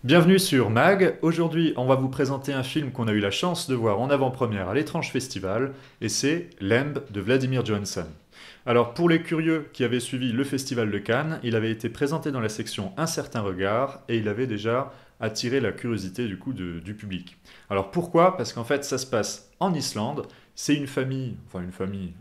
Bienvenue sur MAG. Aujourd'hui, on va vous présenter un film qu'on a eu la chance de voir en avant-première à l'Étrange Festival, et c'est Lamb de Vladimir Johansson. Alors, pour les curieux qui avaient suivi le Festival de Cannes, il avait été présenté dans la section Un certain regard, et il avait déjà attiré la curiosité du public. Alors pourquoi? Parce qu'en fait, ça se passe en Islande. C'est une famille,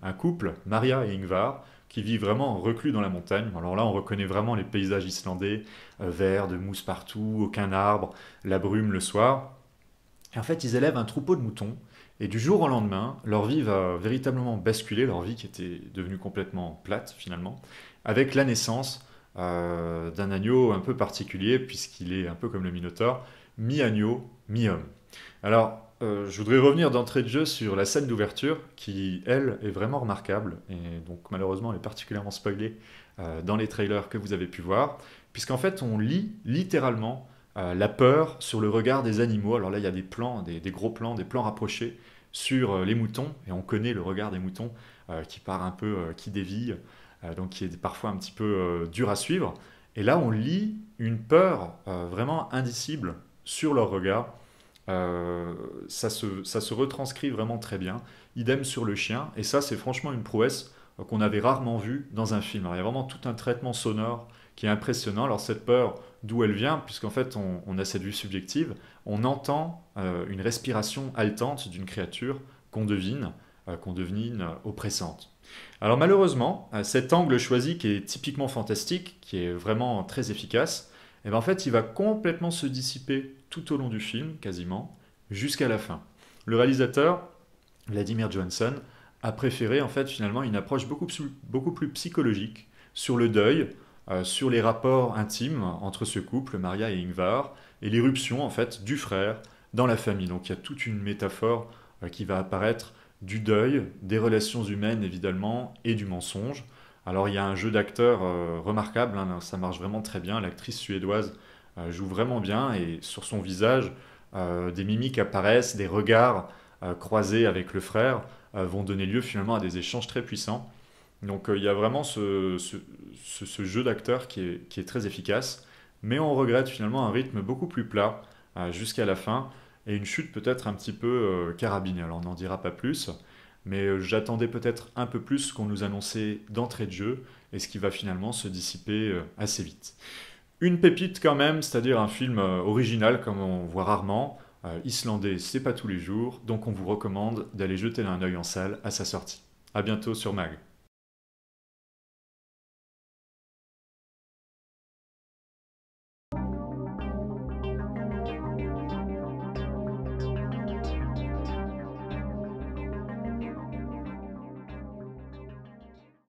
un couple, Maria et Ingvar, qui vit vraiment reclus dans la montagne. Alors là, on reconnaît vraiment les paysages islandais, verts, de mousse partout, aucun arbre, la brume le soir. Et en fait, ils élèvent un troupeau de moutons. Et du jour au lendemain, leur vie va véritablement basculer, leur vie qui était devenue complètement plate finalement, avec la naissance d'un agneau un peu particulier, puisqu'il est un peu comme le Minotaure, mi-agneau, mi-homme. Alors, je voudrais revenir d'entrée de jeu sur la scène d'ouverture, qui, elle, est vraiment remarquable, et donc malheureusement, elle est particulièrement spoilée dans les trailers que vous avez pu voir, puisqu'en fait, on lit littéralement la peur sur le regard des animaux. Alors là, il y a des plans, des gros plans, des plans rapprochés sur les moutons, et on connaît le regard des moutons qui part un peu, qui dévie, donc qui est parfois un petit peu dur à suivre. Et là, on lit une peur vraiment indicible sur leur regard. Ça se retranscrit vraiment très bien. Idem sur le chien, et ça, c'est franchement une prouesse qu'on avait rarement vue dans un film. Alors, il y a vraiment tout un traitement sonore qui est impressionnant. Alors cette peur, d'où elle vient, puisqu'en fait on a cette vue subjective, on entend une respiration haletante d'une créature qu'on devine oppressante. Alors malheureusement, cet angle choisi qui est typiquement fantastique, qui est vraiment très efficace, et bien en fait il va complètement se dissiper tout au long du film, quasiment, jusqu'à la fin. Le réalisateur, Vladimir Johansson, a préféré en fait finalement une approche beaucoup plus psychologique sur le deuil, sur les rapports intimes entre ce couple, Maria et Ingvar, et l'irruption en fait du frère dans la famille. Donc il y a toute une métaphore qui va apparaître du deuil, des relations humaines évidemment, et du mensonge. Alors il y a un jeu d'acteurs remarquable, hein, ça marche vraiment très bien, l'actrice suédoise joue vraiment bien, et sur son visage, des mimiques apparaissent, des regards croisés avec le frère vont donner lieu finalement à des échanges très puissants. Donc il y a vraiment ce jeu d'acteur qui est très efficace, mais on regrette finalement un rythme beaucoup plus plat jusqu'à la fin, et une chute peut-être un petit peu carabinée. Alors on n'en dira pas plus, mais j'attendais peut-être un peu plus ce qu'on nous annonçait d'entrée de jeu, et ce qui va finalement se dissiper assez vite. Une pépite quand même, c'est-à-dire un film original comme on voit rarement, islandais c'est pas tous les jours, donc on vous recommande d'aller jeter un œil en salle à sa sortie. A bientôt sur MAG.